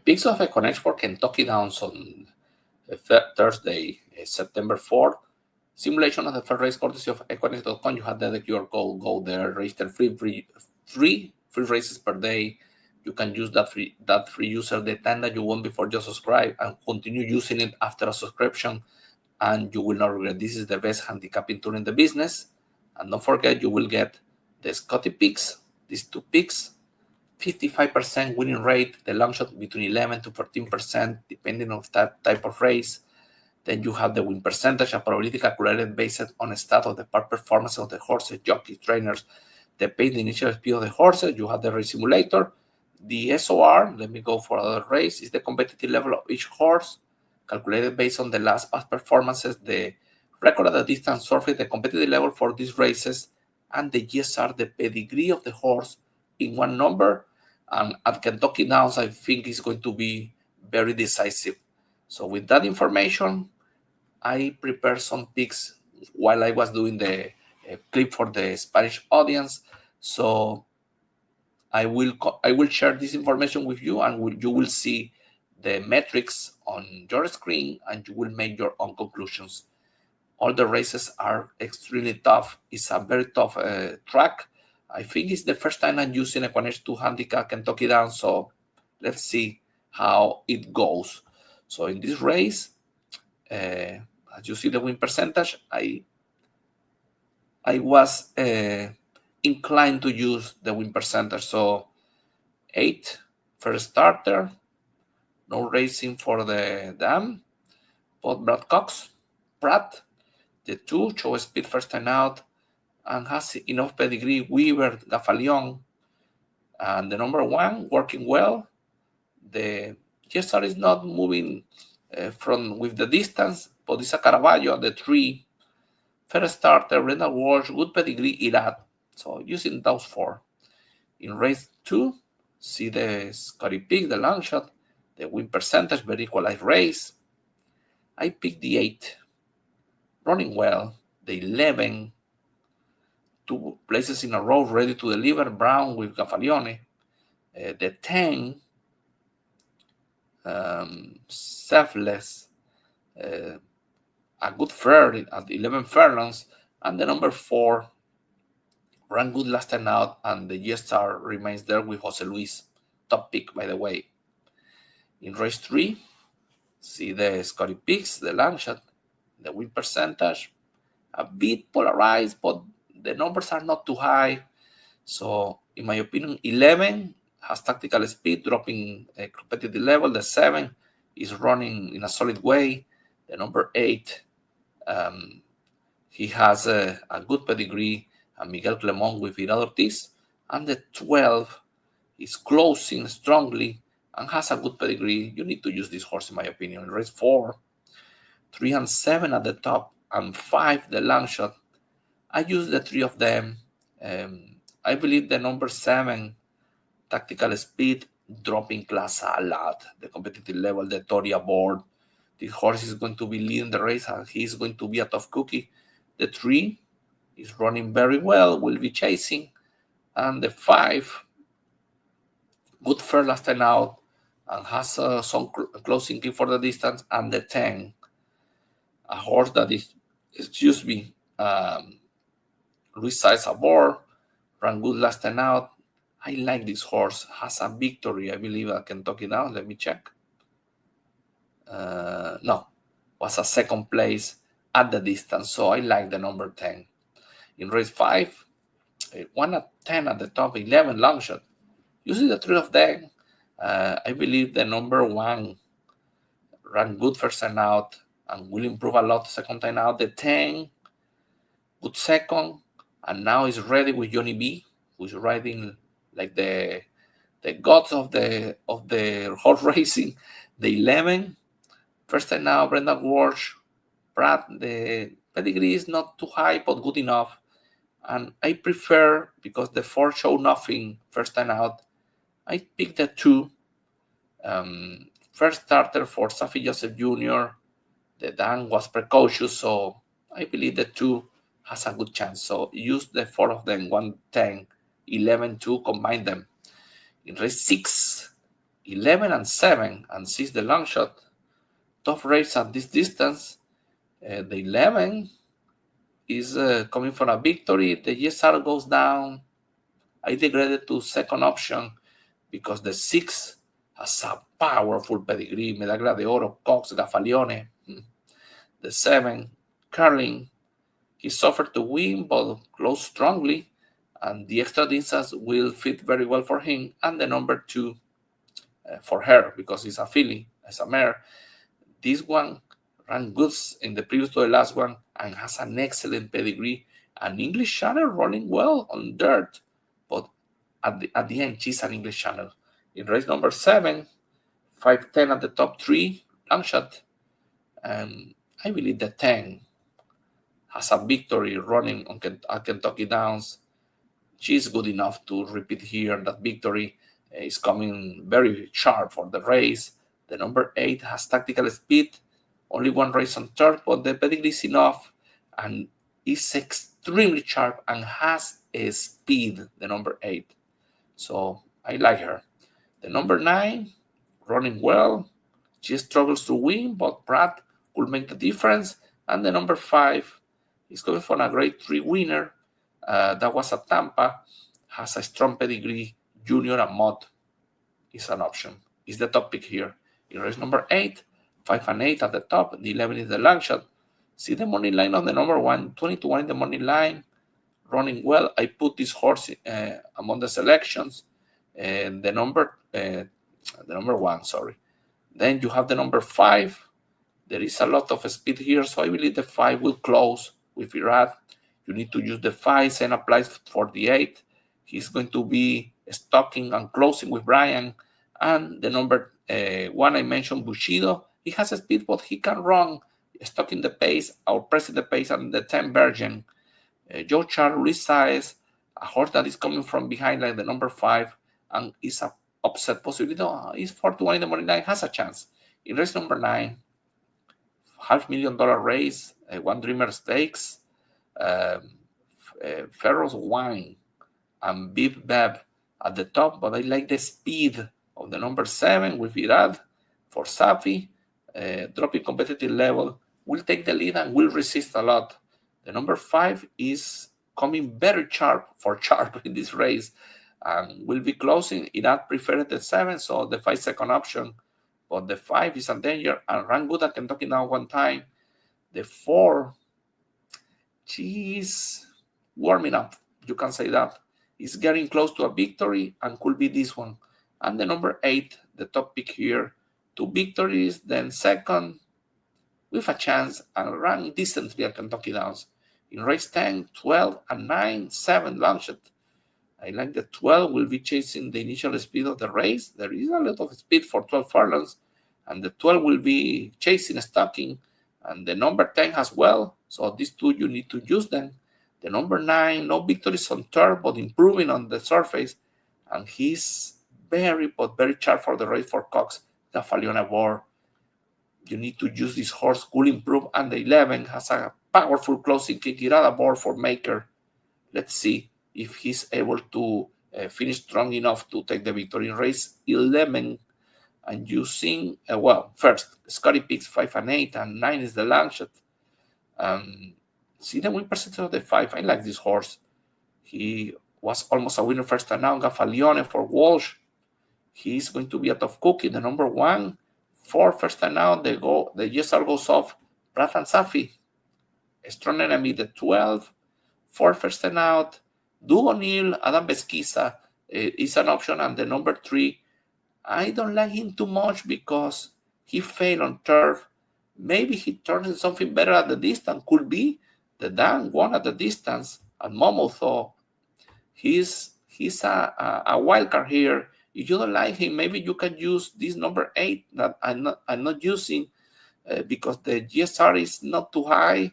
Picks of Equinix for Kentucky Downs on Thursday, September 4th. Simulation of the first race courtesy of Equinix.com. You have the QR code. Go there. Register free races per day. You can use that free user the time that you want before you subscribe and continue using it after a subscription, and you will not regret. This is the best handicapping tool in the business. And don't forget, you will get the Scotty picks, these two picks, 55% winning rate, the long shot between 11 to 14%, depending on that type of race. Then you have the win percentage, a probability calculated based on a stat of the park performance of the horses, jockeys, trainers, the pace, the initial speed of the horses. You have the race simulator. The SOR, let me go for another race, is the competitive level of each horse, calculated based on the last past performances, the record at the distance surface, the competitive level for these races, and the GSR, the pedigree of the horse in one number. And at Kentucky Downs, I think is going to be very decisive. So with that information, I prepared some picks while I was doing the clip for the Spanish audience. So I will share this information with you, and you will see the metrics on your screen, and you will make your own conclusions. All the races are extremely tough. It's a very tough track. I think it's the first time I'm using Equinix to handicap Kentucky Downs, so let's see how it goes. So in this race, as you see the win percentage, I was inclined to use the win percentage. So 8 first starter, no racing for the dam, both Pratt, the 2 show speed first time out and has enough pedigree, Weaver, Gafalion, and the number 1 working well. The GSR is not moving with the distance, but it's a Caravaggio, the 3 first starter, Brendan Walsh, good pedigree, Irad. So using those 4. In race 2, see the Scotty pick, the long shot, the win percentage, very equalized race. I picked the 8, running well, the 11, 2 places in a row ready to deliver, Brown with Gafalione, the 10, selfless, a good fair at 11 furlongs, and the number 4 ran good last time out, and the G-Star remains there with Jose Luis, top pick by the way. In race 3, see the Scotty picks, the long shot, the win percentage, a bit polarized, but the numbers are not too high. So in my opinion, 11 has tactical speed, dropping a competitive level. The 7 is running in a solid way. The number 8, he has a good pedigree, and Miguel Clemon with Irad Ortiz. And the 12 is closing strongly and has a good pedigree. You need to use this horse, in my opinion. In race 4, 3 and 7 at the top, and 5 the long shot. I use the 3 of them. I believe the number 7, tactical speed, dropping class a lot. The competitive level, the Toria board. The horse is going to be leading the race, and he's going to be a tough cookie. The 3 is running very well, will be chasing. And the 5, good fair last time out, and has some closing kick for the distance. And the 10, a horse that is, resized aboard, ran good last time out. I like this horse, has a victory, I believe, at Kentucky Downs. Let me check. No, was a second place at the distance, so I like the number 10. In race 5, 1 at 10 at the top, 11 long shot. Using the 3 of them, I believe the number 1 ran good first time out and will improve a lot second time out. The 10, good second, and now is ready with Johnny B, who's riding like the gods of the horse racing. The 11, first time now, Brendan Walsh, Pratt. The pedigree is not too high, but good enough. And I prefer, because the 4 show nothing first time out, I picked the 2. First starter for Safi Joseph Jr. The Dan was precocious, so I believe the 2 has a good chance. So use the 4 of them, 1, 10, 11, 2, combine them. In race 6, 11 and 7 and 6 the long shot. Tough race at this distance. The 11 is coming for a victory. The GSR goes down. I degraded to second option because the 6 has a powerful pedigree. Medaglia de Oro, Cox, Gaffalione. The 7, Curling. He suffered to win, but closed strongly, and the extra distance will fit very well for him. And the number 2 for her, because it's a filly, it's a mare. This one ran good in the previous to the last one and has an excellent pedigree. An English Channel rolling well on dirt, but at the end, she's an English Channel. In race number 7, 5-10 at the top 3, long shot. And I believe the 10 has a victory running at Kentucky Downs. She's good enough to repeat here. That victory is coming very sharp for the race. The number 8 has tactical speed, only one race on third, but the pedigree is enough and is extremely sharp and has a speed, the number 8. So I like her. The number 9, running well. She struggles to win, but Pratt could make the difference. And the number 5 is going for a grade 3 winner. That was at Tampa. Has a strong pedigree. Junior and Mott is an option. Is the top pick here. In race number 8, 5 and 8 at the top. The 11 is the long shot. See the money line on the number 1. 20-1 in the money line. Running well. I put this horse among the selections. The number 1, sorry. Then you have the number 5. There is a lot of speed here, so I believe the 5 will close with Irad. You need to use the 5. Same applies for the 8. He's going to be stalking and closing with Brian. And the number 1 I mentioned, Bushido. He has a speed, but he can run, stalking the pace or pressing the pace. And the 10 Virgin. Joe Charlie size, a horse that is coming from behind like the number 5 and is a upset possibility. He's 4-1 in the money line, has a chance. In race number 9, $500,000 race, One Dreamer Stakes, Ferros Wine and Bib Bab at the top, but I like the speed of the number 7 with Irad for Safi. Dropping competitive level, will take the lead and will resist a lot. The number 5 is coming very sharp in this race and will be closing. Irad preferred the 7, so the 5 second option. But the 5 is a danger and ran good at Kentucky now one time. The 4, she's warming up. You can say that. It's getting close to a victory and could be this one. And the number 8, the top pick here. 2 victories, then second with a chance and ran decently at Kentucky Downs. In race 10, 12 and 9, 7 long shot. I like the 12 will be chasing the initial speed of the race. There is a lot of speed for 12 furlongs, and the 12 will be chasing, stalking, and the number 10 as well. So these 2, you need to use them. The number 9, no victories on turf, but improving on the surface, and he's very sharp for the race for Cox. The Faliona Boar. You need to use this horse, could improve, and the 11 has a powerful closing kick. Irada Boar for Maker. Let's see if he's able to finish strong enough to take the victory in race 11. And using, first, Scotty picks 5 and 8, and 9 is the long shot. See the win percentage of the 5. I like this horse. He was almost a winner first time now. Gaffalione for Walsh. He's going to be a tough cookie. The number 1, 4 first time now. The GSR goes off. Pratt and Safi. Strong enemy, the 12. 4 first time out. Doug O'Neill, Adam Besquiza is an option. And the number 3, I don't like him too much because he failed on turf. Maybe he turns in something better at the distance. Could be. The Dan won at the distance. And Momo, though, he's a wild card here. If you don't like him, maybe you can use this number 8 that I'm not using because the GSR is not too high.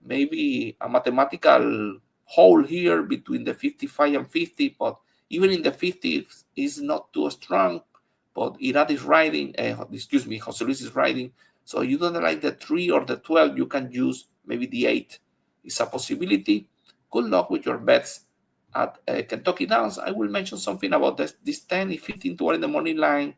Maybe a mathematical hole here between the 55 and 50, but even in the 50 is not too strong. But Irad is riding, Jose Luis is riding. So you don't like the 3 or the 12, you can use maybe the 8. It's a possibility. Good luck with your bets at Kentucky Downs. I will mention something about this 10, 15 to 1 in the morning line.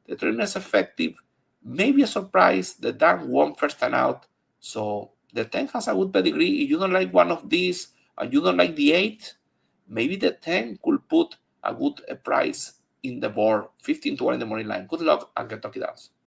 The training is effective. Maybe a surprise. The Dan won first time out. So the 10 has a good pedigree. If you don't like one of these and you don't like the 8, maybe the 10 could put a good price in the board, 15 to 1 in the money line. Good luck and Kentucky Downs.